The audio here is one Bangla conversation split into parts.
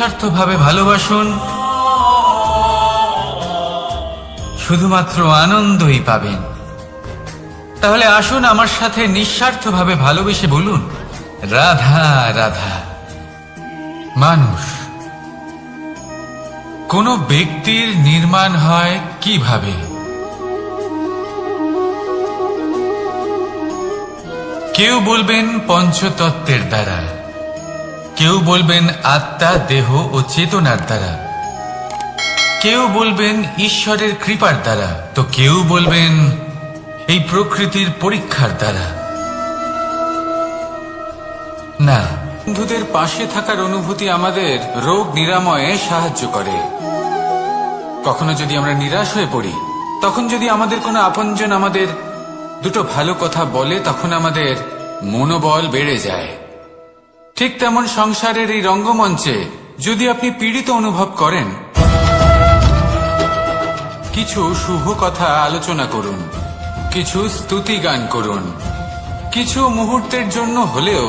নিঃস্বার্থভাবে ভালোবাসুন, শুধুমাত্র আনন্দই পাবেন। তাহলে আসুন আমার সাথে নিঃস্বার্থভাবে ভালোবেসে বলুন, রাধা রাধা। মানুষ, কোন ব্যক্তির নির্মাণ হয় কিভাবে? কেউ বলবেন পঞ্চতত্ত্বের দ্বারা, কেউ বলবেন আত্মা, দেহ ও চেতনার দ্বারা, কেউ বলবেন ঈশ্বরের কৃপার দ্বারা, তো কেউ বলবেন এই প্রকৃতির পরীক্ষার দ্বারা। না, বন্ধুদের পাশে থাকার অনুভূতি আমাদের রোগ নিরাময়ে সাহায্য করে। কখনো যদি আমরা নিরাশ হয়ে পড়ি, তখন যদি আমাদের কোনো আপনজন আমাদের দুটো ভালো কথা বলে, তখন আমাদের মনোবল বেড়ে যায়। ঠিক তেমন সংসারের এই রঙ্গমঞ্চে যদি আপনি পীড়িত অনুভব করেন, কিছু শুভ কথা আলোচনা করুন, কিছু স্তুতি গান করুন, কিছু মুহূর্তের জন্য হলেও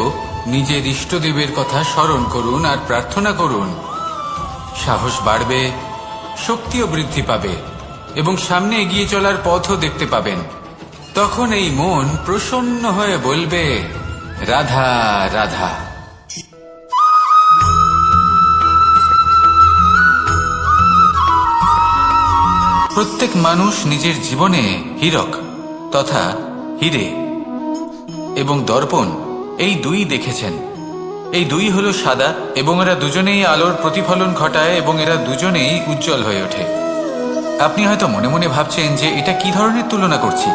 নিজের ইষ্টদেবের কথা স্মরণ করুন আর প্রার্থনা করুন। সাহস বাড়বে, শক্তিও বৃদ্ধি পাবে এবং সামনে এগিয়ে চলার পথও দেখতে পাবেন। তখন এই মন প্রসন্ন হয়ে বলবে, রাধা রাধা। প্রত্যেক মানুষ নিজের জীবনে হীরক তথা হীরে এবং দর্পণ এই দুই দেখেছেন। এই দুই হলো সাদা এবং এরা দুজনেই আলোর প্রতিফলন ঘটায় এবং এরা দুজনেই উজ্জ্বল হয়ে ওঠে। আপনি হয়তো মনে মনে ভাবছেন যে এটা কি ধরনের তুলনা করছি।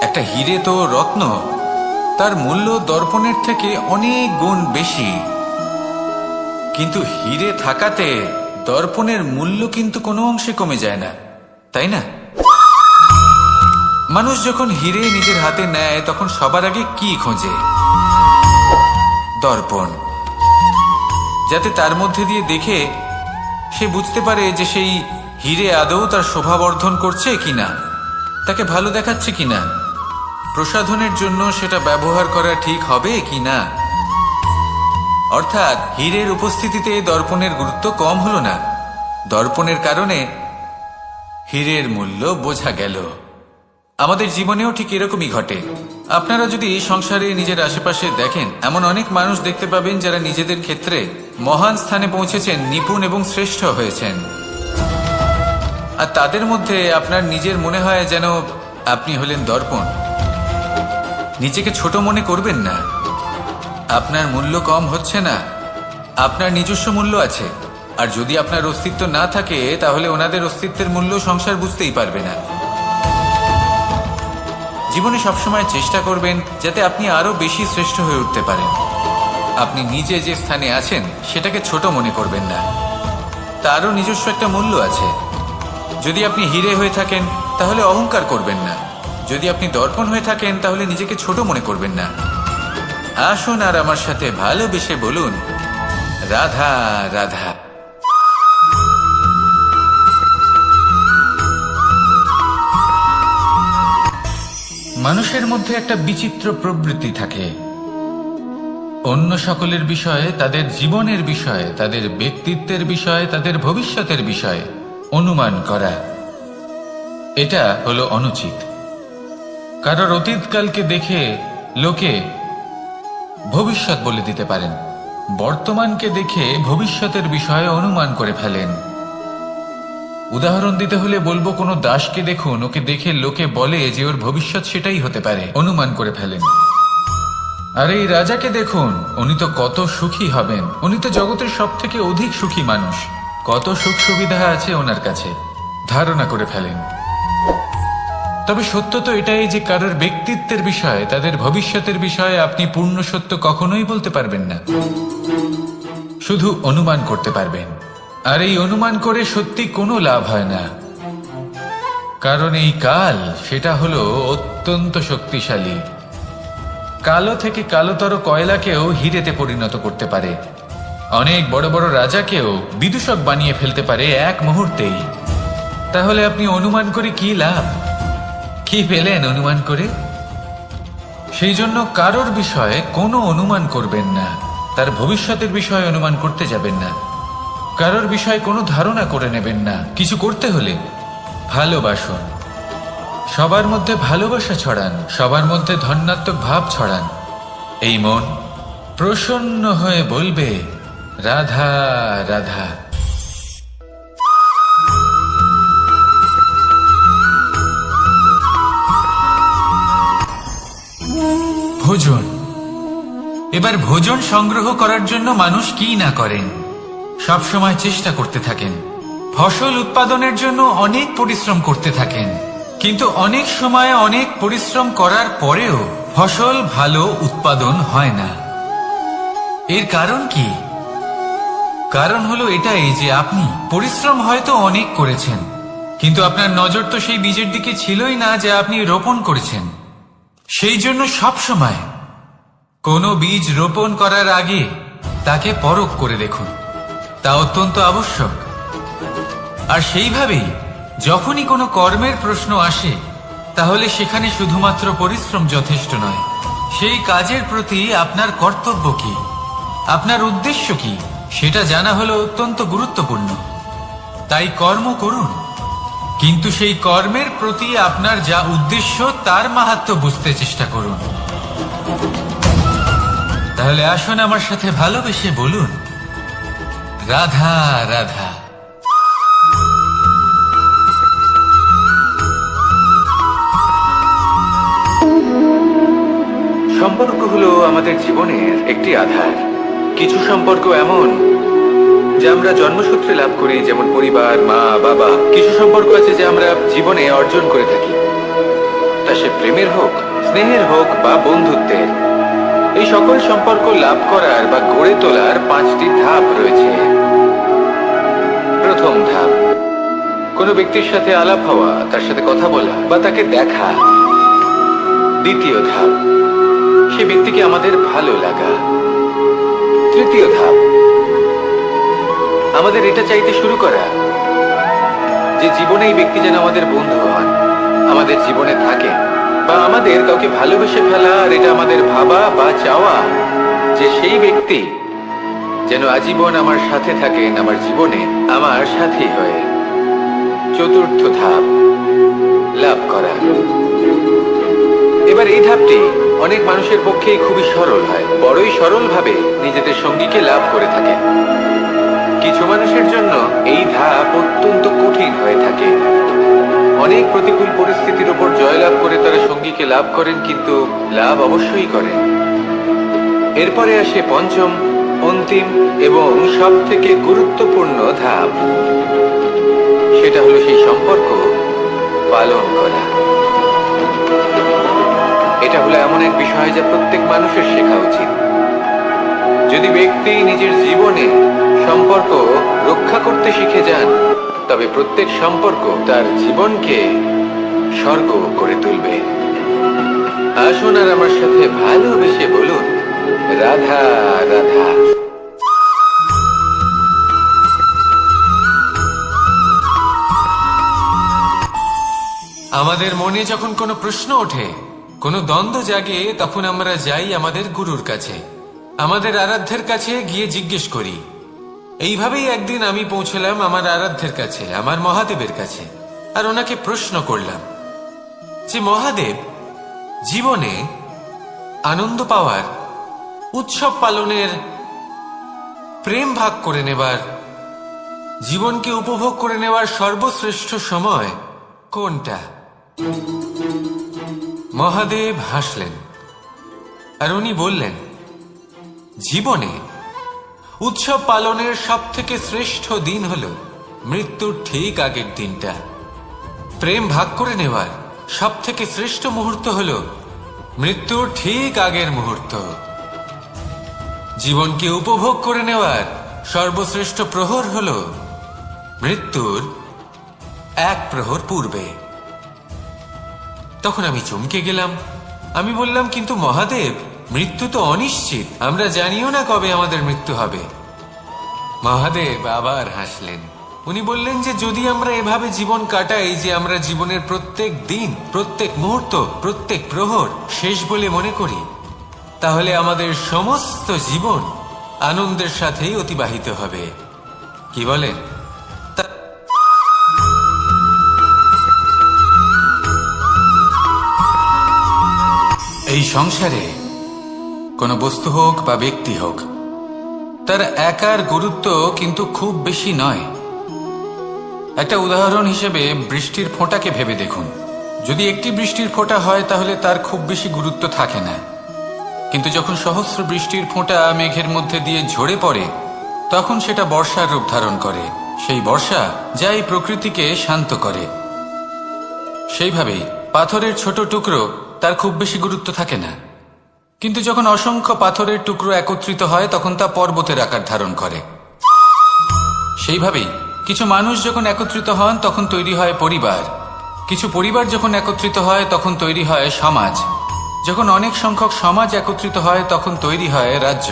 একটা হীরে তো রত্ন, তার মূল্য দর্পণের থেকে অনেক গুণ বেশি। কিন্তু হীরে থাকাতে দর্পণের মূল্য কিন্তু কোনো অংশে কমে যায় না, তাই না? মানুষ যখন হীরে নিজের হাতে নেয় তখন সবার আগে কি খোঁজে? দর্পণ, যাতে তার মধ্যে দিয়ে দেখে সে বুঝতে পারে যে সেই হীরে আদৌ তার শোভাবর্ধন করছে কিনা, তাকে ভালো দেখাচ্ছে কিনা, প্রসাধনের জন্য সেটা ব্যবহার করা ঠিক হবে কিনা। অর্থাৎ হীরের উপস্থিতিতে দর্পণের গুরুত্ব কম হলো না। দর্পণের কারণে হীরের মূল্য বোঝা গেল। আমাদের জীবনেও ঠিক এরকমই ঘটে। আপনারা যদি সংসারে নিজের আশেপাশে দেখেন, এমন অনেক মানুষ দেখতে পাবেন যারা নিজেদের ক্ষেত্রে মহান স্থানে পৌঁছেছেন, নিপুণ এবং শ্রেষ্ঠ হয়েছেন। আর তাদের মধ্যে আপনার নিজের মনে হয় যেন আপনি হলেন দর্পণ। নিজেকে ছোট মনে করবেন না। আপনার মূল্য কম হচ্ছে না, আপনার নিজস্ব মূল্য আছে। আর যদি আপনার অস্তিত্ব না থাকে, তাহলে ওনাদের অস্তিত্বের মূল্য সংসার বুঝতেই পারবে না। জীবনে সবসময় চেষ্টা করবেন যাতে আপনি আরো বেশি শ্রেষ্ঠ হয়ে উঠতে পারেন। আপনি নিজে যে স্থানে আছেন সেটাকে ছোট মনে করবেন না, তারও নিজস্ব একটা মূল্য আছে। যদি আপনি হীরে হয়ে থাকেন তাহলে অহংকার করবেন না, যদি আপনি দর্পণ হয়ে থাকেন তাহলে নিজেকে ছোট মনে করবেন না। আসুন আর আমার সাথে ভালোবেসে বলুন, রাধা রাধা। মানুষের মধ্যে একটা বিচিত্র প্রবৃত্তি থাকে, অন্য সকলের বিষয়ে, তাদের জীবনের বিষয়ে, তাদের ব্যক্তিত্বের বিষয়ে, তাদের ভবিষ্যতের বিষয়ে অনুমান করা। এটা হলো অনুচিত। কারোর অতীতকালকে দেখে লোকে ভবিষ্যৎ বলে দিতে পারেন, বর্তমানকে দেখে ভবিষ্যতের বিষয়ে অনুমান করে ফেলেন। উদাহরণ দিতে হলে বলবো, কোনো দাসকে দেখুন, ওকে দেখে লোকে বলে যে ওর ভবিষ্যৎ সেটাই হতে পারে, অনুমান করে ফেলেন। আর এই রাজাকে দেখুন, উনি তো কত সুখী হবেন, উনি তো জগতের সব থেকে অধিক সুখী মানুষ, কত সুখ সুবিধা আছে ওনার কাছে, ধারণা করে ফেলেন। তবে সত্য তো এটাই যে কারোর ব্যক্তিত্বের বিষয়ে, তাদের ভবিষ্যতের বিষয়ে আপনি পূর্ণ সত্য কখনোই বলতে পারবেন না, শুধু অনুমান করতে পারবেন। আর এই অনুমান করে সত্যি কোনো লাভ হয় না, কারণ এই কাল সেটা হলো অত্যন্ত শক্তিশালী। কালো থেকে কালোতর কয়লাকেও হীরেতে পরিণত করতে পারে, অনেক বড় বড় রাজাকেও বিদূষক বানিয়ে ফেলতে পারে এক মুহূর্তেই। তাহলে আপনি অনুমান করে কি লাভ? কি পেলেন অনুমান করে? সেই জন্য কারোর বিষয়ে কোনো অনুমান করবেন না, তার ভবিষ্যতের বিষয়ে অনুমান করতে যাবেন না। কারোর বিষয়ে কোনো ধারণা করে নেবেন না। কিছু করতে হলে ভালোবাসুন, সবার মধ্যে ভালোবাসা ছড়ান, সবার মধ্যে ধন্যাত্মক ভাব ছড়ান। এই মন প্রসন্ন হয়ে বলবে, রাধা রাধা। ভোজন। এবার ভোজন সংগ্রহ করার জন্য মানুষ কি না করেন, সব সময় চেষ্টা করতে থাকেন। ফসল উৎপাদনের জন্য অনেক পরিশ্রম করতে থাকেন, কিন্তু অনেক সময় অনেক পরিশ্রম করার পরেও ফসল ভালো উৎপাদন হয় না। এর কারণ কি? কারণ হলো এটাই যে আপনি পরিশ্রম হয়তো অনেক করেছেন, কিন্তু আপনার নজর তো সেই বীজের দিকে ছিলই না যা আপনি রোপণ করেছেন। সেই জন্য সব সময় কোনো বীজ রোপণ করার আগে তাকে পরখ করে দেখুন, তা অত্যন্ত আবশ্যক। আর সেইভাবেই যখনই কোনো কর্মের প্রশ্ন আসে, তাহলে সেখানে শুধুমাত্র পরিশ্রম যথেষ্ট নয়। সেই কাজের প্রতি আপনার কর্তব্য কি, আপনার উদ্দেশ্য কি, সেটা জানা হলো অত্যন্ত গুরুত্বপূর্ণ। তাই কর্ম করুন, কিন্তু সেই কর্মের প্রতি আপনার যা উদ্দেশ্য তার মাহাত্ম্য বুঝতে চেষ্টা করুন। তাহলে আসুন আমার সাথে ভালোবেসে বলুন, রাধা রাধা। সম্পর্ক হলো আমাদের জীবনের একটি আধার। কিছু সম্পর্ক এমন যা আমরা জন্মসূত্রে লাভ করি, যেমন পরিবার, মা, বাবা। কিছু সম্পর্ক আছে যা আমরা জীবনে অর্জন করে থাকি, তা সে প্রেমের হোক, স্নেহের হোক বা বন্ধুত্বের। এই সকল সম্পর্ক লাভ করার বা গড়ে তোলার 5টি ধাপ রয়েছে। প্রথম ধাপ, কোনো ব্যক্তির সাথে আলাপ হওয়া, তার সাথে কথা বলা বা তাকে দেখা। দ্বিতীয় ধাপ, সে ব্যক্তিকে আমাদের ভালো লাগা। তৃতীয় ধাপ, আমাদের এটা চাইতে শুরু করা যে জীবনে এই ব্যক্তি যেন আমাদের বন্ধু হন, আমাদের জীবনে থাকে, বা আমাদের কাউকে ভালোবেসে ফেলা। আর এটা আমাদের ভাবা বা চাওয়া যে সেই ব্যক্তি যেন আজীবন আমার সাথে থাকেন, আমার জীবনে আমার সাথী হয়ে। চতুর্থ ধাপ, লাভ করা। এবার এই ধাপটি অনেক মানুষের পক্ষেই খুবই সরল হয়, বড়ই সরলভাবে নিজেদের সঙ্গীকে লাভ করে থাকে। কিছু মানুষের জন্য এই ধাপ অত্যন্ত কঠিন হয়ে থাকে। অনেক প্রতিকূল পরিস্থিতির উপর জয়লাভ করে তারা সঙ্গীকে লাভ করেন, কিন্তু লাভ অবশ্যই করেন। এরপরে আসে পঞ্চম, অন্তিম এবং সব থেকে গুরুত্বপূর্ণ ধাপ। সেটা হলো সেই সম্পর্ক পালন করা। এটা হলো এমন এক বিষয় যা প্রত্যেক মানুষের শেখা উচিত। যদি ব্যক্তি নিজের জীবনে সম্পর্ক রক্ষা করতে শিখে যান, তবে প্রত্যেক সম্পর্ক তার জীবনকে স্বর্গ করে তুলবে। আসুন আর আমার সাথে ভালোবেসে বলুন, রাধা রাধা। আমাদের মনে যখন কোনো প্রশ্ন ওঠে, কোনো দ্বন্দ্ব জাগে, তখন আমরা যাই আমাদের গুরুর কাছে, আমাদের আরাধ্যের কাছে গিয়ে জিজ্ঞেস করি। এইভাবেই একদিন আমি পৌঁছলাম আমার আরাধ্যের কাছে, আমার মহাদেবের কাছে, আর ওনাকে প্রশ্ন করলাম যে মহাদেব, জীবনে আনন্দ পাওয়ার, উৎসব পালনের, প্রেম ভাগ করে নেবার, জীবনকে উপভোগ করে নেওয়ার সর্বশ্রেষ্ঠ সময় কোনটা? মহাদেব হাসলেন আর উনি বললেন, জীবনে উৎসব পালনের সব থেকে শ্রেষ্ঠ দিন হল মৃত্যুর ঠিক আগের দিনটা। প্রেম ভাগ করে নেওয়ার সব থেকে শ্রেষ্ঠ মুহূর্ত হল মৃত্যুর ঠিক আগের মুহূর্ত। জীবনকে উপভোগ করে নেওয়ার সর্বশ্রেষ্ঠ প্রহর হল মৃত্যুর 1 প্রহর পূর্বে। তখন আমি চমকে গেলাম। আমি বললাম, কিন্তু মহাদেব, মৃত্যু তো অনিশ্চিত, আমরা জানিও না কবে আমাদের মৃত্যু হবে। মহাদেব আবার হাসলেন। উনি বললেন যে যদি আমরা এভাবে জীবন কাটাই যে আমরা জীবনের প্রত্যেক দিন, প্রত্যেক মুহূর্ত, প্রত্যেক প্রহর শেষ বলে মনে করি, তাহলে আমাদের সমস্ত জীবন আনন্দের সাথেই অতিবাহিত হবে। কি বলে? এই সংসারে কোনো বস্তু হোক বা ব্যক্তি হোক, তার একার গুরুত্ব কিন্তু খুব বেশি নয়। একটা উদাহরণ হিসেবে বৃষ্টির ফোঁটাকে ভেবে দেখুন। যদি একটি বৃষ্টির ফোঁটা হয় তাহলে তার খুব বেশি গুরুত্ব থাকে না, কিন্তু যখন সহস্র বৃষ্টির ফোঁটা মেঘের মধ্যে দিয়ে ঝরে পড়ে তখন সেটা বর্ষার রূপ ধারণ করে। সেই বর্ষা যা এই প্রকৃতিকে শান্ত করে। সেইভাবেই পাথরের ছোট টুকরো, তার খুব বেশি গুরুত্ব থাকে না, কিন্তু যখন অসংখ্য পাথরের টুকরো একত্রিত হয় তখন তা পর্বতের আকার ধারণ করে। সেইভাবেই কিছু মানুষ যখন একত্রিত হন তখন তৈরি হয় পরিবার, কিছু পরিবার যখন একত্রিত হয় তখন তৈরি হয় সমাজ, যখন অনেক সংখ্যক সমাজ একত্রিত হয় তখন তৈরি হয় রাজ্য।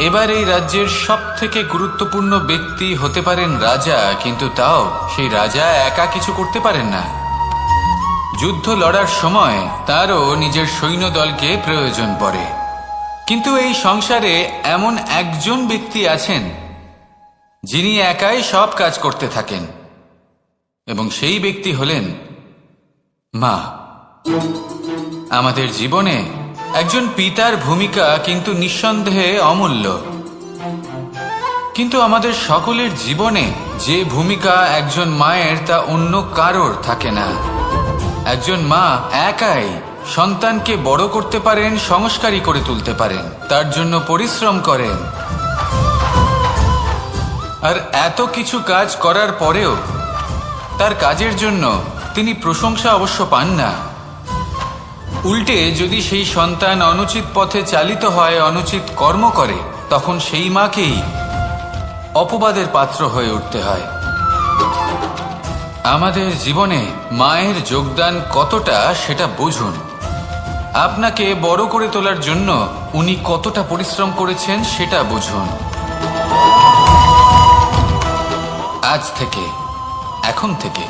এবার এই রাজ্যের সবথেকে গুরুত্বপূর্ণ ব্যক্তি হতে পারেন রাজা, কিন্তু তাও সেই রাজা একা কিছু করতে পারেন না। যুদ্ধ লড়ার সময় তারও নিজের সৈন্যদলকে প্রয়োজন পড়ে। কিন্তু এই সংসারে এমন একজন ব্যক্তি আছেন যিনি একাই সব কাজ করতে থাকেন, এবং সেই ব্যক্তি হলেন মা। আমাদের জীবনে একজন পিতার ভূমিকা কিন্তু নিঃসন্দেহে অমূল্য, কিন্তু আমাদের সকলের জীবনে যে ভূমিকা একজন মায়ের তা অন্য কারোর থাকে না। একজন মা একাই সন্তানকে বড় করতে পারেন, সংস্কারী করে তুলতে পারেন, তার জন্য পরিশ্রম করেন। আর এত কিছু কাজ করার পরেও তার কাজের জন্য তিনি প্রশংসা অবশ্য পান না। উল্টে যদি সেই সন্তান অনুচিত পথে চালিত হয়, অনুচিত কর্ম করে, তখন সেই মাকেই অপবাদের পাত্র হয়ে উঠতে হয়। আমাদের জীবনে মায়ের যোগদান কতটা সেটা বুঝুন। আপনাকে বড় করে তোলার জন্য উনি কতটা পরিশ্রম করেছেন সেটা বুঝুন। আজ থেকে, এখন থেকে,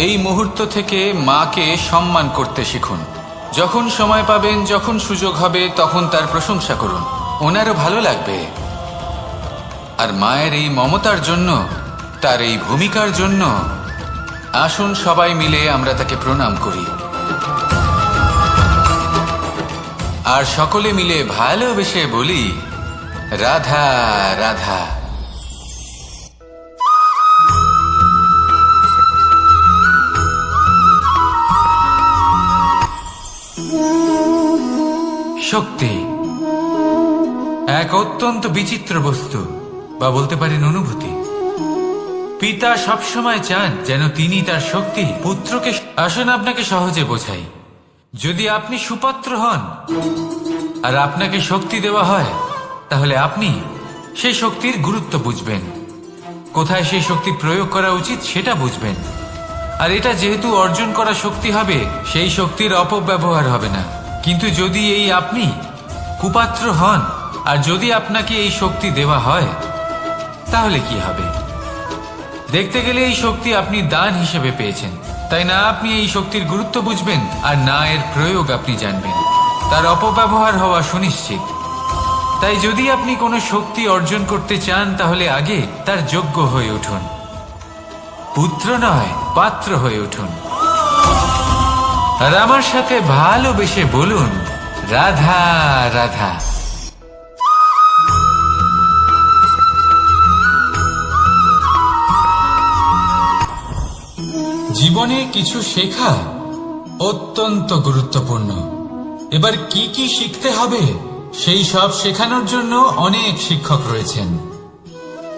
এই মুহূর্ত থেকে মাকে সম্মান করতে শিখুন। যখন সময় পাবেন, যখন সুযোগ হবে, তখন তার প্রশংসা করুন, ওনারও ভালো লাগবে। আর মায়ের এই মমতার জন্য, তার এই ভূমিকার জন্য আসুন সবাই মিলে আমরা তাকে প্রণাম করি, আর সকলে মিলে ভালোবেসে বলি রাধা রাধা। শক্তি এক অত্যন্ত বিচিত্র বস্তু, বা বলতে পারেন অনুভূতি। পিতা সবসময় চান যেন তিনি তার শক্তি পুত্রকে। আসুন আপনাকে সহজে বোঝাই। যদি আপনি সুপাত্র হন আর আপনাকে শক্তি দেওয়া হয়, তাহলে আপনি সেই শক্তির গুরুত্ব বুঝবেন, কোথায় সেই শক্তি প্রয়োগ করা উচিত সেটা বুঝবেন। আর এটা যেহেতু অর্জন করা শক্তি হবে, সেই শক্তির অপব্যবহার হবে না। কিন্তু যদি এই আপনি কুপাত্র হন আর যদি আপনাকে এই শক্তি দেওয়া হয়, তাহলে কি হবে? দেখতে গেলে এই শক্তি আপনি দান হিসেবে পেয়েছেন, তাই না আপনি এই শক্তির গুরুত্ব বুঝবেন, আর না এর প্রয়োগ আপনি জানবেন। তার অপব্যবহার হওয়া সুনিশ্চিত। তাই যদি আপনি কোনো শক্তি অর্জন করতে চান, তাহলে আগে তার যোগ্য হয়ে উঠুন। পুত্র নয়, পাত্র হয়ে উঠুন। আর আমার সাথে ভালোবেসে বলুন রাধা রাধা। জীবনে কিছু শেখা অত্যন্ত গুরুত্বপূর্ণ। এবার কি কি শিখতে হবে সেই সব শেখানোর জন্য অনেক শিক্ষক রয়েছেন,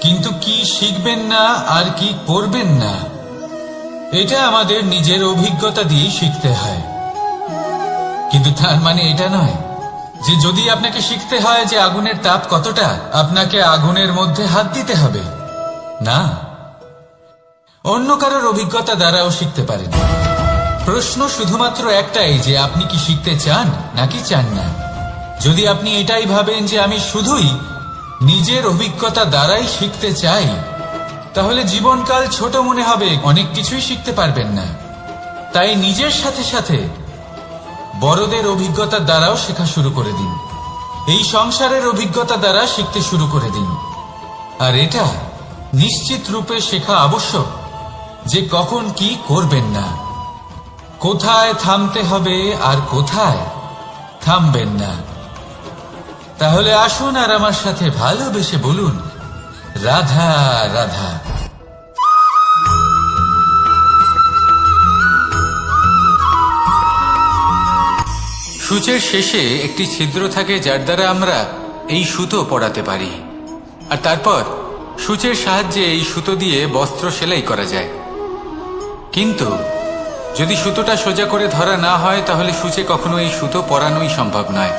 কিন্তু কি শিখবেন না আর কি করবেন না, এটা আমাদের নিজের অভিজ্ঞতা দিয়ে শিখতে হয়। কিন্তু তার মানে এটা নয় যে যদি আপনাকে শিখতে হয় যে আগুনের তাপ কতটা, আপনাকে আগুনের মধ্যে হাত দিতে হবে। না, অন্য কারোর অভিজ্ঞতা দ্বারাও শিখতে পারেন। প্রশ্ন শুধুমাত্র একটাই যে আপনি কি শিখতে চান নাকি চান না। যদি আপনি এটাই ভাবেন যে আমি শুধুই নিজের অভিজ্ঞতা দ্বারাই শিখতে চাই, তাহলে জীবনকাল ছোট মনে হবে, অনেক কিছুই শিখতে পারবেন না। তাই নিজের সাথে সাথে বড়দের অভিজ্ঞতা দ্বারাও শেখা শুরু করে দিন। এই সংসারের অভিজ্ঞতা দ্বারা শিখতে শুরু করে দিন। আর এটা নিশ্চিত রূপে শেখা আবশ্যক যে কখন কি করবেন না, কোথায় থামতে হবে আর কোথায় থামবেন না। তাহলে আসুন আর আমার সাথে ভালোবেসে বলুন, রাধা রাধা। সূচের শেষে একটি ছিদ্র থাকে যার দ্বারা আমরা এই সুতো পরাতে পারি, আর তারপর সূচের সাহায্যে এই সুতো দিয়ে বস্ত্র সেলাই করা যায়। কিন্তু যদি সুতোটা সোজা করে ধরা না হয় তাহলে সূচে কখনো এই সুতো পরানোই সম্ভব নয়।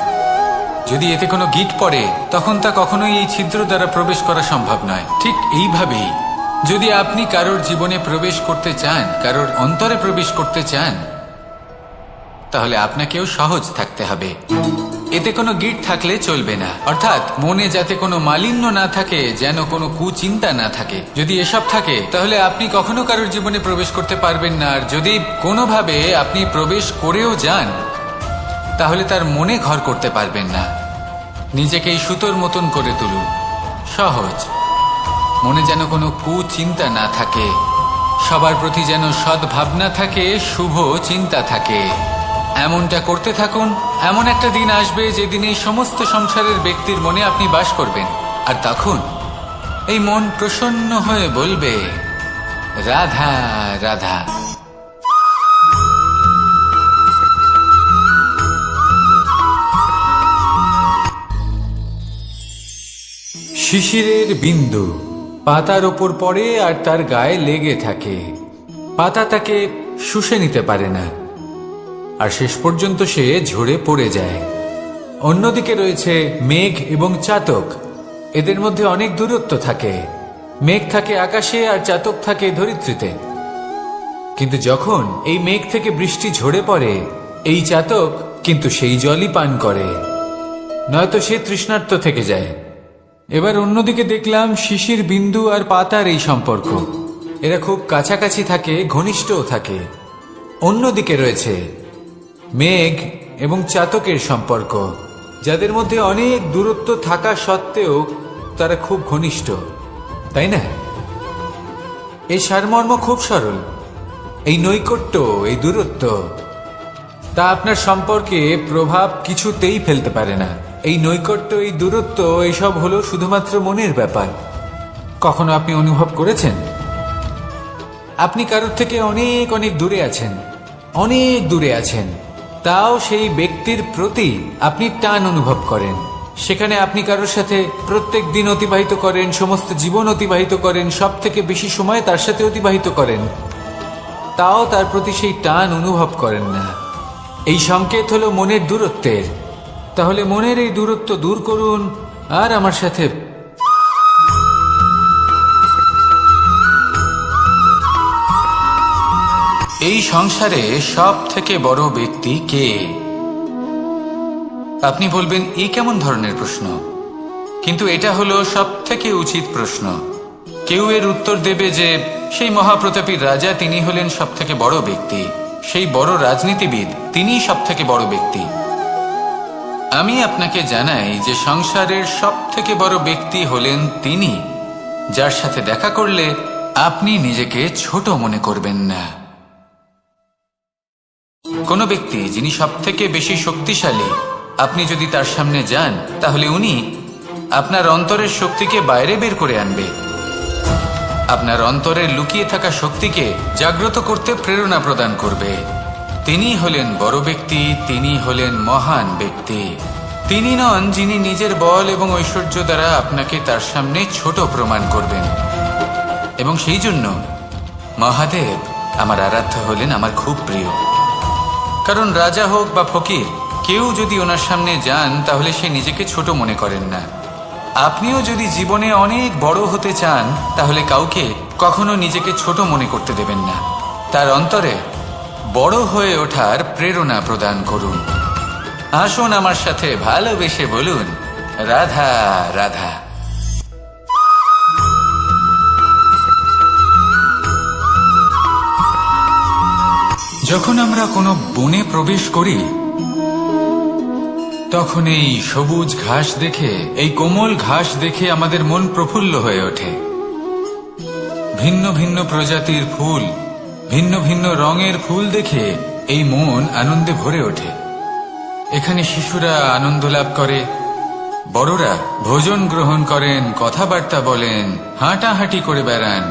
যদি এতে কোনো গিঁট পড়ে তখন তা কখনোই এই ছিদ্র দ্বারা প্রবেশ করা সম্ভব নয়। ঠিক এইভাবেই যদি আপনি কারোর জীবনে প্রবেশ করতে চান, কারোর অন্তরে প্রবেশ করতে চান, তাহলে আপনাকেও সহজ থাকতে হবে। এতে কোনো গিঁট থাকলে চলবে না, অর্থাৎ মনে যাতে কোনো মালিন্য না থাকে, যেন কোনো কুচিন্তা না থাকে। যদি এসব থাকে তাহলে আপনি কখনো কারোর জীবনে প্রবেশ করতে পারবেন না। আর যদি কোনোভাবে আপনি প্রবেশ করেও যান তাহলে তার মনে ঘর করতে পারবেন না। নিজেকে এই সুতোর মতন করে তুলুন, সহজ। মনে যেন কোনো কুচিন্তা না থাকে, সবার প্রতি যেন সদ্ভাবনা থাকে, শুভ চিন্তা থাকে। এমনটা করতে থাকুন। এমন একটা দিন আসবে যেদিন এই সমস্ত সংসারের ব্যক্তির মনে আপনি বাস করবেন, আর তখন এই মন প্রসন্ন হয়ে বলবে, রাধা রাধা। শিশিরের বিন্দু পাতার ওপর পড়ে আর তার গায়ে লেগে থাকে। পাতা তাকে শুষে নিতে পারে না, আর শেষ পর্যন্ত সে ঝরে পড়ে যায়। অন্যদিকে রয়েছে মেঘ এবং চাতক। এদের মধ্যে অনেক দূরত্ব থাকে। মেঘ থাকে আকাশে আর চাতক থাকে ধরিত্রীতে। কিন্তু যখন এই মেঘ থেকে বৃষ্টি ঝরে পড়ে, এই চাতক কিন্তু সেই জলই পান করে, নয়তো সে তৃষ্ণার্ত থেকে যায়। এবার অন্যদিকে দেখলাম শিশির বিন্দু আর পাতার এই সম্পর্ক। এরা খুব কাছাকাছি থাকে, ঘনিষ্ঠও থাকে। অন্যদিকে রয়েছে মেঘ এবং চাতকের সম্পর্ক, যাদের মধ্যে অনেক দূরত্ব থাকা সত্ত্বেও তারা খুব ঘনিষ্ঠ, তাই না? এই সারমর্ম খুব সরল। এই নৈকট্য, এই দূরত্ব, তা আপনার সম্পর্কে প্রভাব কিছুতেই ফেলতে পারে না। এই নৈকট্য, এই দূরত্ব, এসব হলো শুধুমাত্র মনের ব্যাপার। কখনো আপনি অনুভব করেছেন আপনি কারোর থেকে অনেক অনেক দূরে আছেন, অনেক দূরে আছেন, তাও সেই ব্যক্তির প্রতি আপনি টান অনুভব করেন। সেখানে আপনি কারোর সাথে প্রত্যেক দিন অতিবাহিত করেন, সমস্ত জীবন অতিবাহিত করেন, সব থেকে বেশি সময় তার সাথে অতিবাহিত করেন, তাও তার প্রতি সেই টান অনুভব করেন না। এই সংকেত হলো মনের দূরত্বের। তাহলে মনের এই দূরত্ব দূর করুন আর আমার সাথে এই সংসারে সব থেকে বড় ব্যক্তি কে? আপনি বলবেন, এই কেমন ধরনের প্রশ্ন? কিন্তু এটা হলো সব থেকে উচিত প্রশ্ন। কেউ এর উত্তর দেবে যে সেই মহাপ্রতাপী রাজা, তিনি হলেন সব থেকে বড় ব্যক্তি, সেই বড় রাজনীতিবিদ, তিনিই সব থেকে বড় ব্যক্তি। আমি আপনাকে জানাই যে সংসারের সব থেকে বড় ব্যক্তি হলেন তিনি, যার সাথে দেখা করলে আপনি নিজেকে ছোট মনে করবেন না। কোনো ব্যক্তি যিনি সব থেকে বেশি শক্তিশালী, আপনি যদি তার সামনে যান তাহলে উনি আপনার অন্তরের শক্তিকে বাইরে বের করে আনবে, আপনার অন্তরের লুকিয়ে থাকা শক্তিকে জাগ্রত করতে প্রেরণা প্রদান করবে। তিনি হলেন বড় ব্যক্তি, তিনি হলেন মহান ব্যক্তি। তিনি নন যিনি নিজের বল এবং ঐশ্বর্য দ্বারা আপনাকে তার সামনে ছোট প্রমাণ করবেন। এবং সেই জন্য মহাদেব আমার আরাধ্য হলেন আমার খুব প্রিয়। কারণ রাজা হোক বা ফকির, কেউ যদি ওনার সামনে যান তাহলে সে নিজেকে ছোট মনে করেন না। আপনিও যদি জীবনে অনেক বড় হতে চান তাহলে কাউকে কখনো নিজেকে ছোট মনে করতে দেবেন না। তার অন্তরে বড় হয়ে ওঠার প্রেরণা প্রদান করুন। আসুন আমার সাথে ভালোবেসে বলুন, রাধা রাধা। যখন আমরা কোনো বনে প্রবেশ করি তখন এই সবুজ ঘাস দেখে, এই কোমল ঘাস দেখে আমাদের মন প্রফুল্ল হয়ে ওঠে। ভিন্ন ভিন্ন প্রজাতির ফুল, ভিন্ন ভিন্ন রঙের ফুল দেখে এই মন আনন্দে ভরে ওঠে। এখানে শিশুরা আনন্দ লাভ করে, বড়রা ভোজন গ্রহণ করেন, কথাবার্তা বলেন, হাঁটাহাঁটি করে বেড়ান।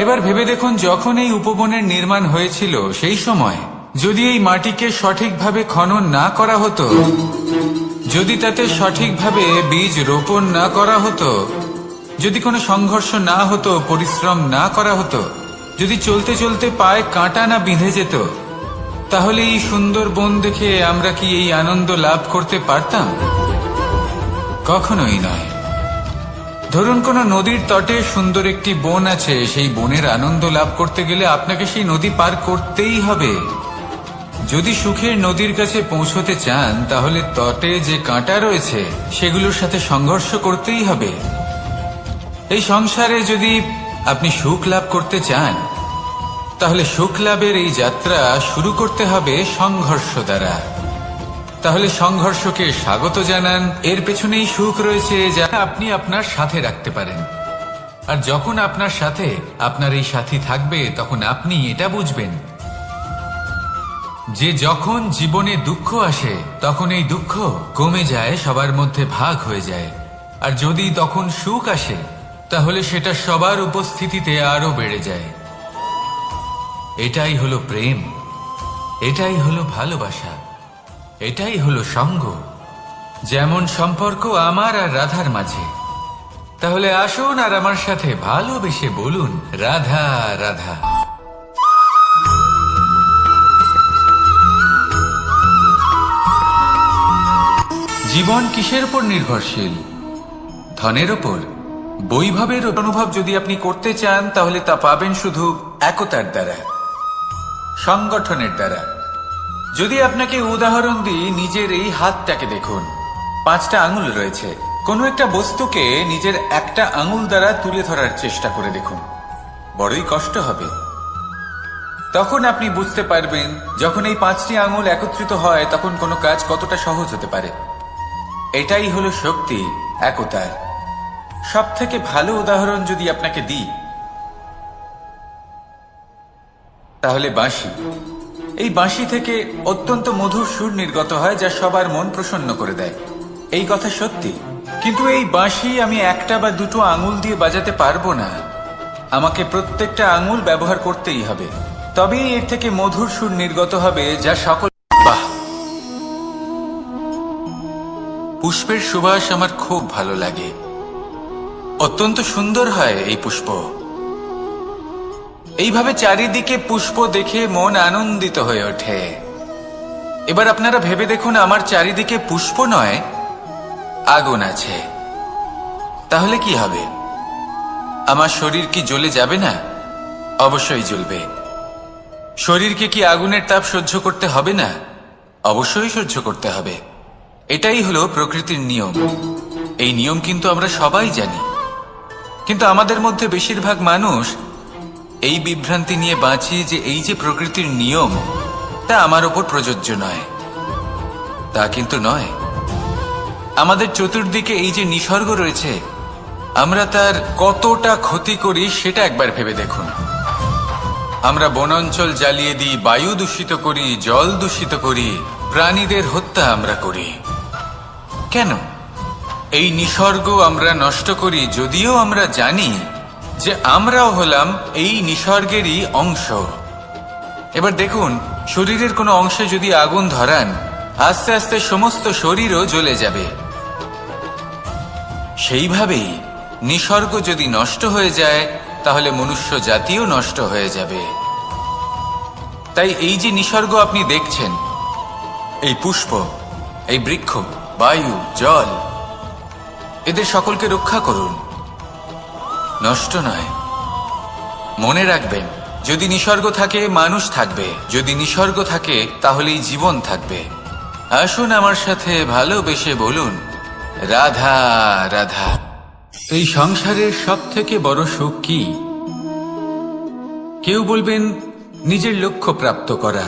এবার ভেবে দেখুন, যখন এই উপবনের নির্মাণ হয়েছিল সেই সময় যদি এই মাটিকে সঠিকভাবে খনন না করা হতো, যদি তাতে সঠিকভাবে বীজ রোপণ না করা হতো, যদি কোনো সংঘর্ষ না হতো, পরিশ্রম না করা হতো, যদি চলতে চলতে পায়ে কাঁটা না বিঁধে যেত, তাহলে এই সুন্দর বন দেখে আমরা কি এই আনন্দ লাভ করতে পারতাম? কখনোই নয়। ধরুন কোন নদীর তটে সুন্দর একটি বন আছে, সেই বনের আনন্দ লাভ করতে গেলে আপনাকে সেই নদী পার করতেই হবে। যদি সুখের নদীর কাছে পৌঁছতে চান, তাহলে তটে যে কাঁটা রয়েছে সেগুলোর সাথে সংঘর্ষ করতেই হবে। এই সংসারে যদি আপনি সুখ লাভ করতে চান, তাহলে সুখ লাভের এই যাত্রা শুরু করতে হবে সংঘর্ষ দ্বারা। তাহলে সংঘর্ষকে স্বাগত জানান। এর পেছনেই সুখ রয়েছে, যা আপনি আপনার সাথে রাখতে পারেন। আর যখন আপনার সাথে আপনার এই সাথী থাকবে, তখন আপনি এটা বুঝবেন যে যখন জীবনে দুঃখ আসে, তখন এই দুঃখ কমে যায়, সবার মধ্যে ভাগ হয়ে যায়। আর যদি তখন সুখ আসে, তাহলে সেটা সবার উপস্থিতিতে আরো বেড়ে যায়। এটাই হলো প্রেম, এটাই হলো ভালোবাসা, এটাই হলো সঙ্গ। যেমন সম্পর্ক আমার আর রাধার মাঝে। তাহলে আসুন আর আমার সাথে ভালোবেসে বলুন, রাধা রাধা। জীবন কিসের উপর নির্ভরশীল? ধনের উপর, বৈভবের অনুভব যদি আপনি করতে চান, তাহলে তা পাবেন শুধু একতার দ্বারা, সংগঠনের দ্বারা। যদি আপনাকে উদাহরণ দিই, নিজের এই হাতটাকে দেখুন, 5টা আঙুল রয়েছে। কোনো একটা বস্তুকে নিজের একটা আঙুল দ্বারা তুলে ধরার চেষ্টা করে দেখুন, বড়ই কষ্ট হবে। তখন আপনি বুঝতে পারবেন, যখন এই 5টি আঙুল একত্রিত হয়, তখন কোনো কাজ কতটা সহজ হতে পারে। এটাই হলো শক্তি, একতার। সব থেকে ভালো উদাহরণ যদি আপনাকে দিই, তাহলে বাঁশি। এই বাঁশি থেকে অত্যন্ত মধুর সুর নির্গত হয়, যা সবার মন প্রসন্ন করে দেয়। এই কথা সত্যি। কিন্তু এই বাঁশি আমি একটা বা দুটো আঙুল দিয়ে বাজাতে পারবো না। আমাকে প্রত্যেকটা আঙুল ব্যবহার করতেই হবে, তবেই এর থেকে মধুর সুর নির্গত হবে, যা সকল। বাহ, পুষ্পের সুবাস আমার খুব ভালো লাগে। অত্যন্ত সুন্দর হয় এই পুষ্প। এইভাবে চারিদিকে পুষ্প দেখে মন আনন্দিত হয়ে ওঠে। এবার আপনারা ভেবে দেখুন, আমার চারিদিকে পুষ্প নয়, আগুন আছে। তাহলে কি হবে? আমার শরীর কি জ্বলে যাবে না? অবশ্যই জ্বলবে। শরীরকে কি আগুনের তাপ সহ্য করতে হবে না? অবশ্যই সহ্য করতে হবে। এটাই হলো প্রকৃতির নিয়ম। এই নিয়ম কিন্তু আমরা সবাই জানি, কিন্তু আমাদের মধ্যে বেশিরভাগ মানুষ এই বিভ্রান্তি নিয়ে বাঁচি যে এই যে প্রকৃতির নিয়ম, তা আমার ওপর প্রযোজ্য নয়। তা কিন্তু নয়। আমাদের চতুর্দিকে এই যে নিসর্গ রয়েছে, আমরা তার কতটা ক্ষতি করি সেটা একবার ভেবে দেখুন। আমরা বনাঞ্চল জ্বালিয়ে দিই, বায়ু দূষিত করি, জল দূষিত করি, প্রাণীদের হত্যা আমরা করি। কেন? এই নিসর্গ আমরা নষ্ট করি, যদিও আমরা জানি যে আমরাও হলাম এই নিসর্গেরই অংশ। এবার দেখুন, শরীরের কোনো অংশে যদি আগুন ধরান, আস্তে আস্তে সমস্ত শরীরও জ্বলে যাবে। সেইভাবেই নিসর্গ যদি নষ্ট হয়ে যায়, তাহলে মনুষ্য জাতিও নষ্ট হয়ে যাবে। তাই এই যে নিসর্গ আপনি দেখছেন, এই পুষ্প, এই বৃক্ষ, বায়ু, জল, এদের সকলকে রক্ষা করুন, নষ্ট নয়। মনে রাখবেন, যদি নিসর্গ থাকে, মানুষ থাকবে। যদি নিসর্গ থাকে, তাহলেই জীবন থাকবে। আসুন আমার সাথে ভালোবেসে বলুন, রাধা রাধা। এই সংসারের সব থেকে বড় সুখ কি? কেউ বলবেন নিজের লক্ষ্য প্রাপ্ত করা,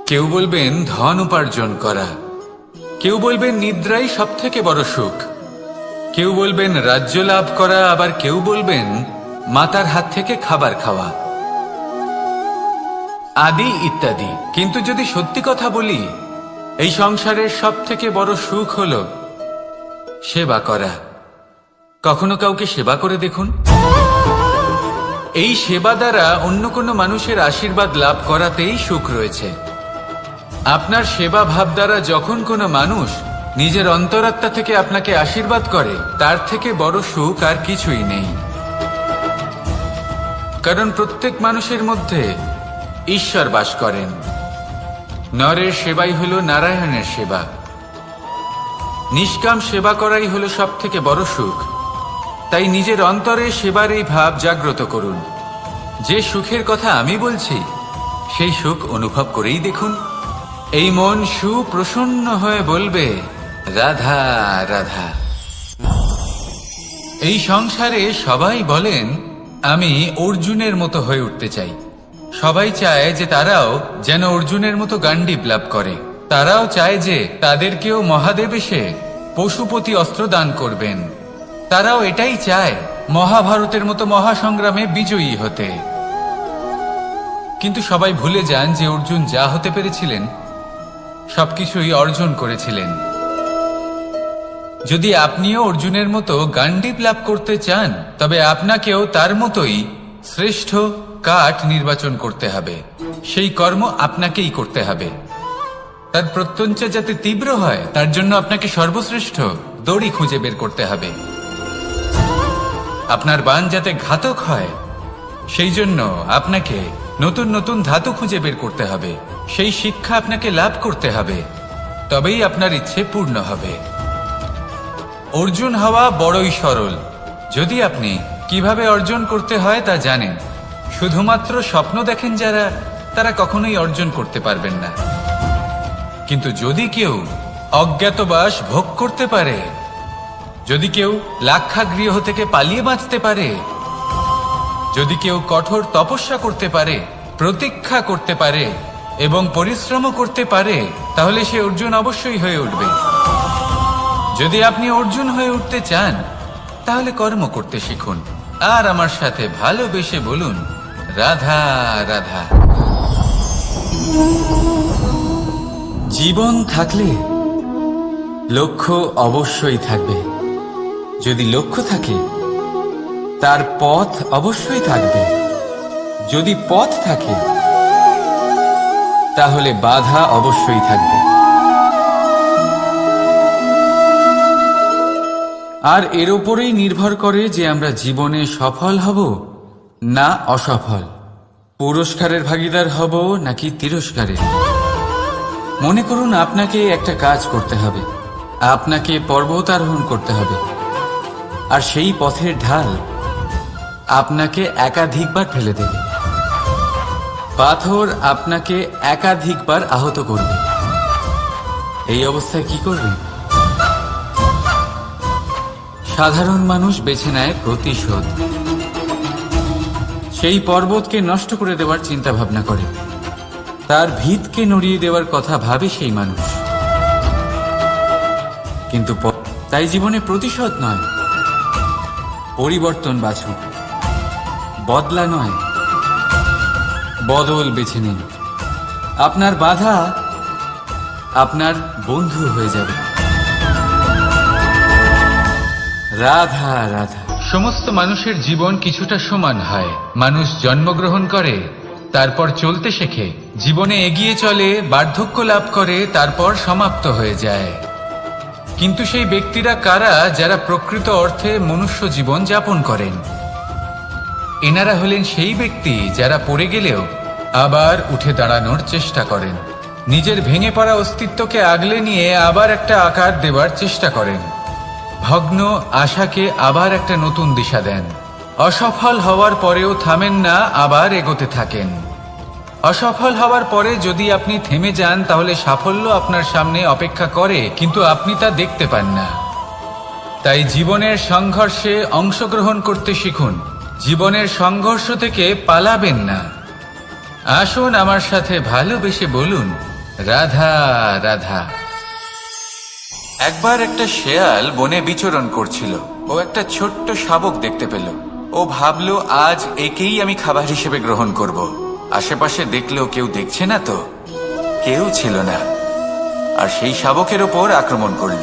কেউ বলবেন ধন উপার্জন করা, কেউ বলবেন নিদ্রাই সব থেকে বড় সুখ, কেউ বলবেন রাজ্য লাভ করা, আবার কেউ বলবেন মাতার হাত থেকে খাবার খাওয়া, আদি ইত্যাদি। কিন্তু যদি সত্যি কথা বলি, এই সংসারের সব থেকে বড় সুখ হল সেবা করা। কখনো কাউকে সেবা করে দেখুন। এই সেবা দ্বারা অন্য কোনো মানুষের আশীর্বাদ লাভ করাতেই সুখ রয়েছে। আপনার সেবা ভাব দ্বারা যখন কোনো মানুষ নিজের অন্তরাত্মা থেকে আপনাকে আশীর্বাদ করে, তার থেকে বড় সুখ আর কিছুই নেই। কারণ প্রত্যেক মানুষের মধ্যে ঈশ্বর বাস করেন। নরের সেবাই হল নারায়ণের সেবা। নিষ্কাম সেবা করাই হল সব থেকে বড় সুখ। তাই নিজের অন্তরে সেবার এই ভাব জাগ্রত করুন। যে সুখের কথা আমি বলছি, সেই সুখ অনুভব করেই দেখুন। এই মন সুপ্রসন্ন হয়ে বলবে, রাধা রাধা। এই সংসারে সবাই বলেন, আমি অর্জুনের মতো হয়ে উঠতে চাই। সবাই চায় যে তারাও যেন অর্জুনের মতো গান্ডীব লাভ করে। তারাও চায় যে তাদেরকেও মহাদেব এসে পশুপতি অস্ত্র দান করবেন। তারাও এটাই চায় মহাভারতের মতো মহাসংগ্রামে বিজয়ী হতে। কিন্তু সবাই ভুলে যান যে অর্জুন যা হতে পেরেছিলেন সবকিছুই অর্জন করেছিলেন। যদি আপনিও অর্জুনের মতো গান্ডীব লাভ করতে চান, তবে আপনাকেও তার মতোই শ্রেষ্ঠ কাঠ নির্বাচন করতে হবে। সেই কর্ম আপনাকেই করতে হবে। তার প্রত্যঞ্চা যাতে তীব্র হয়, তার জন্য আপনাকে সর্বশ্রেষ্ঠ দড়ি খুঁজে বের করতে হবে। আপনার বাণ যাতে ঘাতক হয়, সেই জন্য আপনাকে নতুন নতুন ধাতু খুঁজে বের করতে হবে। সেই শিক্ষা আপনাকে লাভ করতে হবে, তবেই আপনার ইচ্ছে পূর্ণ হবে। অর্জুন হওয়া বড়ই সরল, যদি আপনি কিভাবে অর্জন করতে হয় তা জানেন। শুধুমাত্র স্বপ্ন দেখেন যারা, তারা কখনোই অর্জন করতে পারবেন না। কিন্তু যদি কেউ অজ্ঞাতবাস ভোগ করতে পারে, যদি কেউ লাক্ষাগৃহ থেকে পালিয়ে বাঁচতে পারে, যদি কেউ কঠোর তপস্যা করতে পারে, প্রতীক্ষা করতে পারে এবং পরিশ্রমও করতে পারে, তাহলে সে অর্জুন অবশ্যই হয়ে উঠবে। যদি আপনি অর্জুন হয়ে উঠতে চান, তাহলে কর্ম করতে শিখুন আর আমার সাথে ভালোবেসে বলুন, রাধা রাধা। জীবন থাকলে লক্ষ্য অবশ্যই থাকবে। যদি লক্ষ্য থাকে, তার পথ অবশ্যই থাকবে। যদি পথ থাকে, তাহলে বাধা অবশ্যই থাকবে। আর এর উপরেই নির্ভর করে যে আমরা জীবনে সফল হব না অসফল, পুরস্কারের ভাগীদার হব নাকি তিরস্কারের। মনে করুন, আপনাকে একটা কাজ করতে হবে, আপনাকে পর্বতারোহণ করতে হবে, আর সেই পথের ঢাল আপনাকে একাধিকবার ফেলে দেবে। পাথর আপনাকে একাধিকবার আহত করবে। এই অবস্থায় কি করবেন? সাধারণ মানুষ বেছে নেয় প্রতিশোধ। সেই পর্বতকে নষ্ট করে দেওয়ার চিন্তা ভাবনা করে, তার ভিতকে নড়িয়ে দেওয়ার কথা ভাবে সেই মানুষ। কিন্তু তাই জীবনে প্রতিশোধ নয়, পরিবর্তন বাছুন। বদলা নয়, বদল বেছে নিন। আপনার বাধা আপনার বন্ধু হয়ে যাবে। রাধা রাধা। সমস্ত মানুষের জীবন কিছুটা সমান হয়। মানুষ জন্মগ্রহণ করে, তারপর চলতে শেখে, জীবনে এগিয়ে চলে, বার্ধক্য লাভ করে, তারপর সমাপ্ত হয়ে যায়। কিন্তু সেই ব্যক্তিরা কারা যারা প্রকৃত অর্থে মনুষ্য জীবন যাপন করেন? এনারা হলেন সেই ব্যক্তি যারা পড়ে গেলেও আবার উঠে দাঁড়ানোর চেষ্টা করেন, নিজের ভেঙে পড়া অস্তিত্বকে আগলে নিয়ে আবার একটা আকার দেওয়ার চেষ্টা করেন, ভগ্ন আশাকে আবার একটা নতুন দিশা দেন। অসফল হওয়ার পরেও থামেন না, আবার এগোতে থাকেন। অসফল হওয়ার পরে যদি আপনি থেমে যান, তাহলে সাফল্য আপনার সামনে অপেক্ষা করে, কিন্তু আপনি তা দেখতে পান না। তাই জীবনের সংঘর্ষে অংশগ্রহণ করতে শিখুন। জীবনের সংঘর্ষ থেকে পালাবেন না। আসুন আমার সাথে ভালোবেসে বলুন, রাধা রাধা। একবার একটা শেয়াল বনে বিচরণ করছিল। ও একটা ছোট্ট শাবক দেখতে পেল। ও ভাবলো, আজ একেই আমি খাবার হিসেবে গ্রহণ করব। আশেপাশে দেখলো কেউ দেখছে না তো, কেউ ছিল না। আর সেই শাবকের ওপর আক্রমণ করল,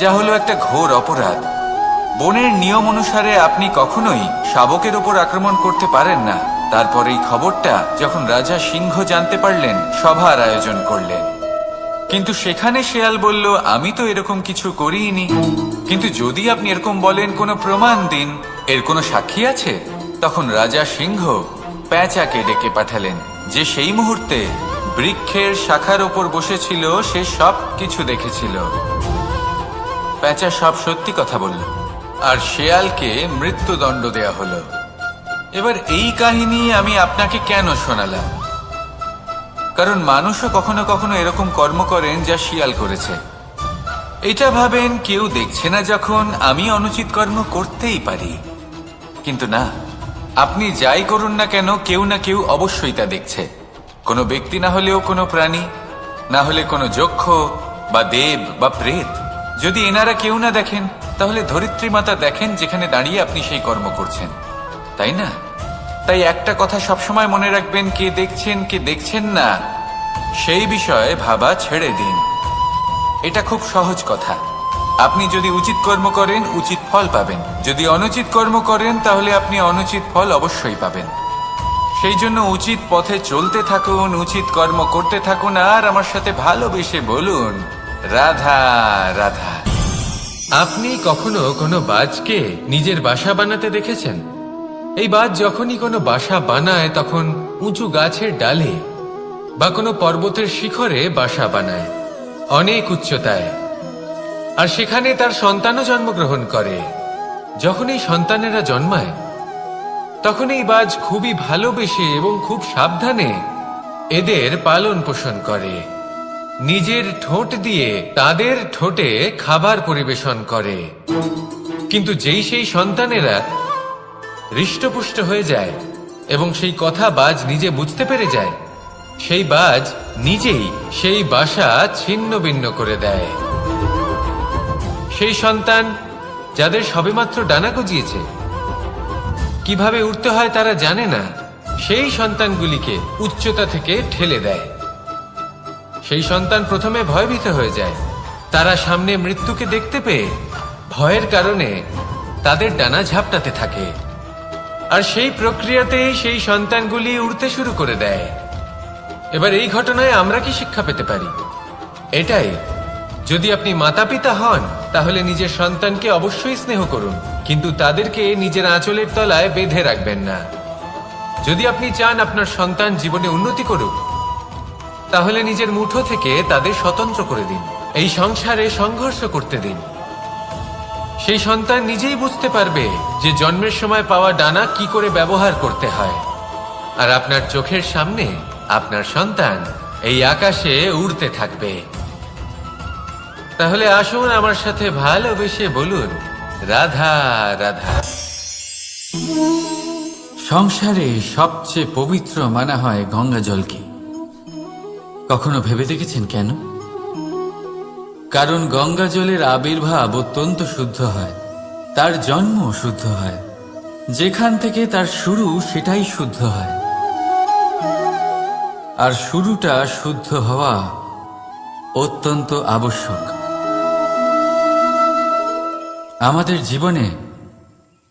যা হলো একটা ঘোর অপরাধ। বনের নিয়ম অনুসারে আপনি কখনোই শাবকের ওপর আক্রমণ করতে পারেন না। তারপর এই খবরটা যখন রাজা সিংহ জানতে পারলেন, সভার আয়োজন করলেন। কিন্তু সেখানে শেয়াল বলল, আমি তো এরকম কিছু করিনি। কিন্তু যদি আপনি এরকম বলেন, কোনো প্রমাণ দিন, এর কোনো সাক্ষী আছে? তখন রাজা সিংহ পেঁচাকে ডেকে পাঠালেন, যে সেই মুহূর্তে বৃক্ষের শাখার ওপর বসেছিল। সে সব কিছু দেখেছিল। পেঁচা সব সত্যি কথা বলল, আর শেয়ালকে মৃত্যুদণ্ড দেয়া হলো। এবার এই কাহিনী আমি আপনাকে কেন শোনালাম? কারণ মানুষও কখনো কখনো এরকম কর্ম করেন যা শিয়াল করেছে। এটা ভাবেন কেউ দেখছে না, যখন আমি অনুচিত কর্ম করতেই পারি। কিন্তু না, আপনি যাই করুন না কেন, কেউ না কেউ অবশ্যই তা দেখছে। কোনো ব্যক্তি না হলেও কোনো প্রাণী, না হলে কোনো যক্ষ বা দেব বা প্রেত। যদি এনারা কেউ না দেখেন, তাহলে ধরিত্রী মাতা দেখেন, যেখানে দাঁড়িয়ে আপনি সেই কর্ম করছেন, তাই না? তাই একটা কথা সবসময় মনে রাখবেন, কে দেখছেন কে দেখছেন না সেই বিষয়ে ভাবা ছেড়ে দিন। এটা খুব সহজ কথা। আপনি যদি উচিত কর্ম করেন, উচিত ফল পাবেন। যদি অনুচিত কর্ম করেন, তাহলে আপনি অনুচিত ফল অবশ্যই পাবেন। সেই জন্য উচিত পথে চলতে থাকুন, উচিত কর্ম করতে থাকুন, আর আমার সাথে ভালোবেসে বলুন, রাধা রাধা। আপনি কখনো কোনো বাজকে নিজের বাসা বানাতে দেখেছেন? এই বাজ যখনই কোনো বাসা বানায়, তখন উঁচু গাছের ডালে বা কোনো পর্বতের শিখরে বাসা বানায়, অনেক উচ্চতায়। আর সেখানে তার সন্তানও জন্মগ্রহণ করে। যখন এই সন্তানেরা জন্মায়, তখন এই বাজ খুবই ভালোবেসে এবং খুব সাবধানে এদের পালন পোষণ করে। নিজের ঠোঁট দিয়ে তাদের ঠোঁটে খাবার পরিবেশন করে। কিন্তু যেই সেই সন্তানেরা হৃষ্টপুষ্ট হয়ে যায় এবং সেই কথা বাজ নিজে বুঝতে পেরে যায়, সেই বাজ নিজেই সেই বাসা ছিন্ন ভিন্ন করে দেয়। সেই সন্তান যাদের সবেমাত্র ডানা গজিয়েছে, কিভাবে উঠতে হয় তারা জানে না, সেই সন্তানগুলিকে উচ্চতা থেকে ঠেলে দেয়। সেই সন্তান প্রথমে ভয়ভীত হয়ে যায়। তারা সামনে মৃত্যুকে দেখতে পেয়ে ভয়ের কারণে তাদের ডানা ঝাপটাতে থাকে। আর সেই প্রক্রিয়াতেই সেই সন্তানগুলি উড়তে শুরু করে দেয়। এবার এই ঘটনায় আমরা কি শিক্ষা পেতে পারি? এটাই, যদি আপনি মাতা পিতা হন, তাহলে নিজের সন্তানকে অবশ্যই স্নেহ করুন, কিন্তু তাদেরকে নিজের আঁচলের তলায় বেঁধে রাখবেন না। যদি আপনি চান আপনার সন্তান জীবনে উন্নতি করুক, তাহলে নিজের মুঠো থেকে তাদের স্বতন্ত্র করে দিন। এই সংসারে সংঘর্ষ করতে দিন। সেই সন্তান নিজেই বুঝতে পারবে যে জন্মের সময় পাওয়া ডানা কি করে ব্যবহার করতে হয়। আর আপনার চোখের সামনে আপনার সন্তান এই আকাশে উড়তে থাকবে। তাহলে আসুন আমার সাথে ভালোবেসে বলুন, রাধা রাধা। সংসারে সবচেয়ে পবিত্র মানা হয় গঙ্গা জলকে। কখনো ভেবে দেখেছেন কেন? কারণ গঙ্গা জলের আবির্ভাব অত্যন্ত শুদ্ধ হয়, তার জন্ম শুদ্ধ হয়, যেখান থেকে তার শুরু সেটাই শুদ্ধ হয়। আর শুরুটা শুদ্ধ হওয়া অত্যন্ত আবশ্যক। আমাদের জীবনে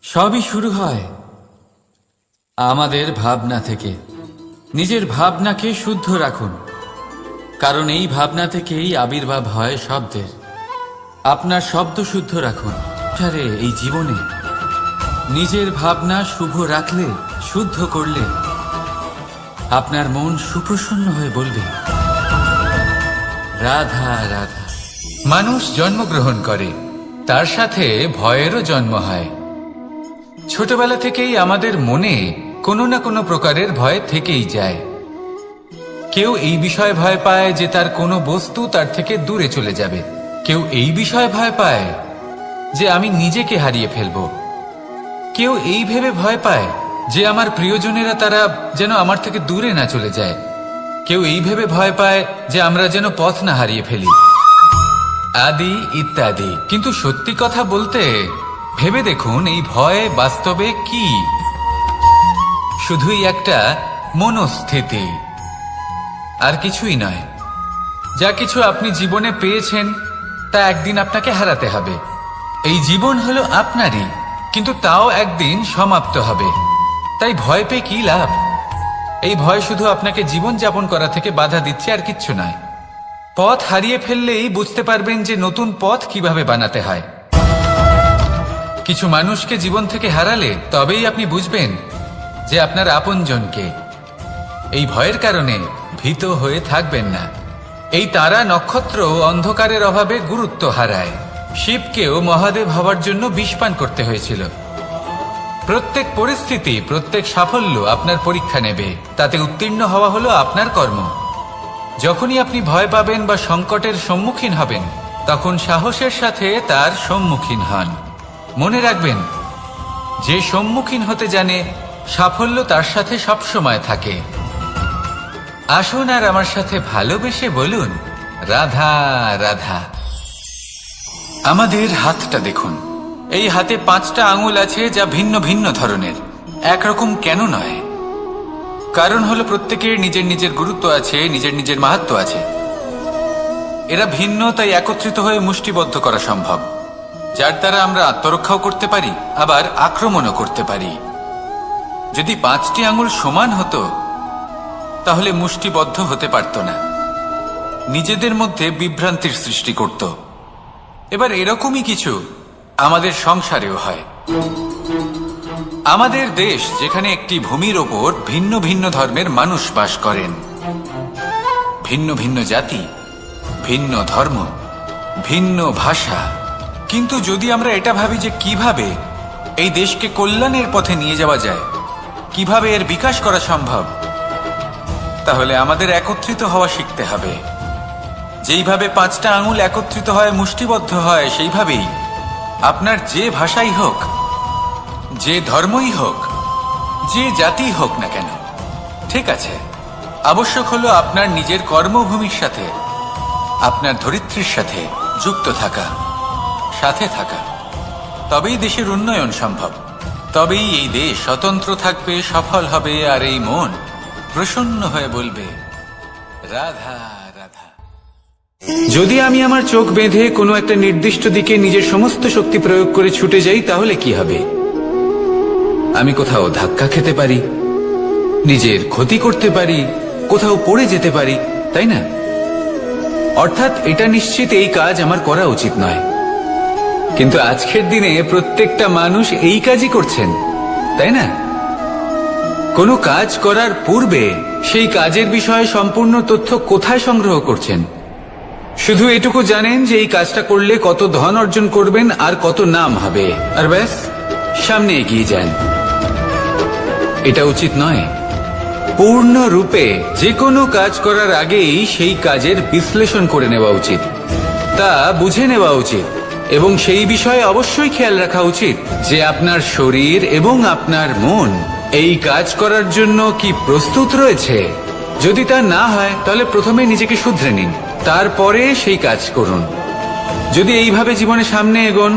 সবই শুরু হয় আমাদের ভাবনা থেকে। নিজের ভাবনাকে শুদ্ধ রাখুন, কারণ এই ভাবনা থেকেই আবির্ভাব হয় শব্দের। আপনার শব্দ শুদ্ধ রাখুন। এই জীবনে নিজের ভাবনা শুভ রাখলে, শুদ্ধ করলে, আপনার মন সুপ্রসন্ন হয়ে বলবে, রাধা রাধা। মানুষ জন্মগ্রহণ করে, তার সাথে ভয়েরও জন্ম হয়। ছোটবেলা থেকেই আমাদের মনে কোনো না কোনো প্রকারের ভয় থেকেই যায়। কেউ এই বিষয়ে ভয় পায় যে তার কোনো বস্তু তার থেকে দূরে চলে যাবে। কেউ এই বিষয়ে ভয় পায় যে আমি নিজেকে হারিয়ে ফেলব। কেউ এই ভেবে ভয় পায় যে আমার প্রিয়জনেরা তারা যেন আমার থেকে দূরে না চলে যায়। কেউ এই ভেবে ভয় পায় যে আমরা যেন পথ না হারিয়ে ফেলি। আদি ইত্যাদি। কিন্তু সত্যি কথা বলতে ভেবে দেখুন, এই ভয় বাস্তবে কি? শুধুই একটা মনস্থিতি, আর কিছুই নয়। যা কিছু আপনি জীবনে পেয়েছেন তা একদিন আপনাকে হারাতে হবে। এই জীবন হলো আপনারই, কিন্তু তাও একদিন সমাপ্ত হবে। তাই ভয় পেয়ে কি লাভ? এই ভয় শুধু আপনাকে জীবন যাপন করা থেকে বাধা দিচ্ছে, আর কিচ্ছু নয়। পথ হারিয়ে ফেললেই বুঝতে পারবেন যে নতুন পথ কিভাবে বানাতে হয়। কিছু মানুষকে জীবন থেকে হারালে তবেই আপনি বুঝবেন যে আপনার আপনজনকে। এই ভয়ের কারণে ভীত হয়ে থাকবেন না। এই তারা নক্ষত্র অন্ধকারের অভাবে গুরুত্ব হারায়। শিবকেও মহাদেব হওয়ার জন্য বিষপান করতে হয়েছিল। প্রত্যেক পরিস্থিতি, প্রত্যেক সাফল্য আপনার পরীক্ষা নেবে। তাতে উত্তীর্ণ হওয়া হলো আপনার কর্ম। যখনই আপনি ভয় পাবেন বা সংকটের সম্মুখীন হবেন, তখন সাহসের সাথে তার সম্মুখীন হন। মনে রাখবেন, যে সম্মুখীন হতে জানে সাফল্য তার সাথে সবসময় থাকে। আসুন আর আমার সাথে ভালোবেসে বলুন, রাধা রাধা। আমাদের হাতটা দেখুন। এই হাতে 5টা আঙুল আছে, যা ভিন্ন ভিন্ন ধরনের। একরকম কেন নয়? কারণ হলো প্রত্যেকের নিজের নিজের গুরুত্ব আছে, নিজের নিজের মাহাত্ম্য আছে। এরা ভিন্ন, তাই একত্রিত হয়ে মুষ্টিবদ্ধ করা সম্ভব, যার দ্বারা আমরা আত্মরক্ষাও করতে পারি, আবার আক্রমণও করতে পারি। যদি 5টি আঙুল সমান হতো তাহলে মুষ্টিবদ্ধ হতে পারত না, নিজেদের মধ্যে বিভ্রান্তির সৃষ্টি করত। এবার এরকমই কিছু আমাদের সংসারেও হয়। আমাদের দেশ, যেখানে একটি ভূমির ওপর ভিন্ন ভিন্ন ধর্মের মানুষ বাস করেন, ভিন্ন ভিন্ন জাতি, ভিন্ন ধর্ম, ভিন্ন ভাষা। কিন্তু যদি আমরা এটা ভাবি যে কিভাবে এই দেশকে কল্যাণের পথে নিয়ে যাওয়া যায়, কিভাবে এর বিকাশ করা সম্ভব, তাহলে আমাদের একত্রিত হওয়া শিখতে হবে। যেইভাবে 5টা আঙুল একত্রিত হয়, মুষ্টিবদ্ধ হয়, সেইভাবেই আপনার যে ভাষাই হোক, যে ধর্মই হোক, যে জাতি হোক না কেন, ঠিক আছে, আবশ্যক হলো আপনার নিজের কর্মভূমির সাথে, আপনার ধরিত্রীর সাথে যুক্ত থাকা, সাথে থাকা। তবেই দেশের উন্নয়ন সম্ভব। তবেই এই দেশ স্বতন্ত্র থাকবে, সফল হবে, আর এই মন প্রসন্ন হয়ে বলবে, রাধা রাধা। যদি আমি আমার চোখ বেঁধে কোনো একটা নির্দিষ্ট দিকে নিজের সমস্ত শক্তি প্রয়োগ করে ছুটে যাই, তাহলে কি হবে? আমি কোথাও ধাক্কা খেতে পারি, নিজের ক্ষতি করতে পারি, কোথাও পড়ে যেতে পারি, তাই না? অর্থাৎ এটা নিশ্চিত এই কাজ আমার করা উচিত নয়। কিন্তু আজকের দিনে প্রত্যেকটা মানুষ এই কাজই করছেন, তাই না? কোনো কাজ করার পূর্বে সেই কাজের বিষয়ে সম্পূর্ণ তথ্য কোথায় সংগ্রহ করছেন? শুধু এটুকু জানেন যে এই কাজটা করলে কত ধন অর্জন করবেন আর কত নাম হবে, আর ব্যাস সামনে এগিয়ে যান। এটা উচিত নয়। পূর্ণরূপে যে কোনো কাজ করার আগেই সেই কাজের বিশ্লেষণ করে নেওয়া উচিত, তা বুঝে নেওয়া উচিত, এবং সেই বিষয়ে অবশ্যই খেয়াল রাখা উচিত যে আপনার শরীর এবং আপনার মন এই কাজ করার জন্য কি প্রস্তুত রয়েছে। যদি তা না হয়, তাহলে প্রথমে নিজেকে শুধরে নিন, তারপরে সেই কাজ করুন। যদি এইভাবে জীবনে সামনে এগোন,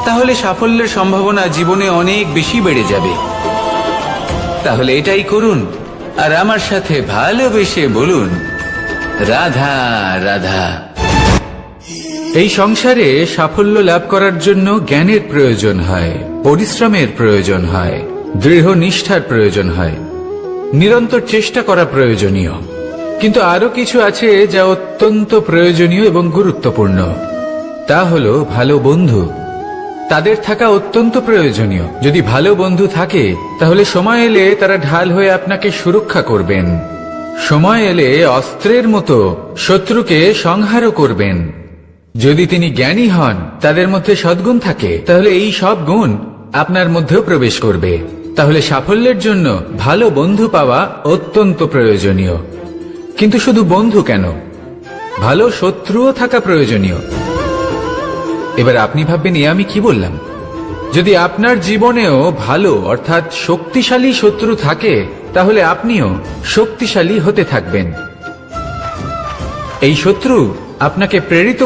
তাহলে সাফল্যের সম্ভাবনা জীবনে অনেক বেশি বেড়ে যাবে। তাহলে এটাই করুন, আর আমার সাথে ভালোবেসে বলুন, রাধা রাধা। এই সংসারে সাফল্য লাভ করার জন্য জ্ঞানের প্রয়োজন হয়, পরিশ্রমের প্রয়োজন হয়, দৃঢ় নিষ্ঠার প্রয়োজন হয়, নিরন্তর চেষ্টা করা প্রয়োজনীয়। কিন্তু আরো কিছু আছে যা অত্যন্ত প্রয়োজনীয় এবং গুরুত্বপূর্ণ। তা হলো ভালো বন্ধু। তাদের থাকা অত্যন্ত প্রয়োজনীয়। যদি ভালো বন্ধু থাকে, তাহলে সময় এলে তারা ঢাল হয়ে আপনাকে সুরক্ষা করবেন। সময় এলে অস্ত্রের মতো শত্রুকে সংহারও করবেন। যদি তিনি জ্ঞানী হন, তাদের মধ্যে সদ্গুণ থাকে, তাহলে এই সব গুণ আপনার মধ্যেও প্রবেশ করবে। তাহলে সাফল্যের জন্য ভালো বন্ধু পাওয়া অত্যন্ত প্রয়োজনীয়। কিন্তু শুধু বন্ধু কেন, ভালো শত্রুও থাকা প্রয়োজনীয়। এবার আপনি ভাববেন, এ আমি কি বললাম? যদি আপনার জীবনেও ভালো অর্থাৎ শক্তিশালী শত্রু থাকে, তাহলে আপনিও শক্তিশালী হতে থাকবেন। এই শত্রু আপনাকে প্রেরিত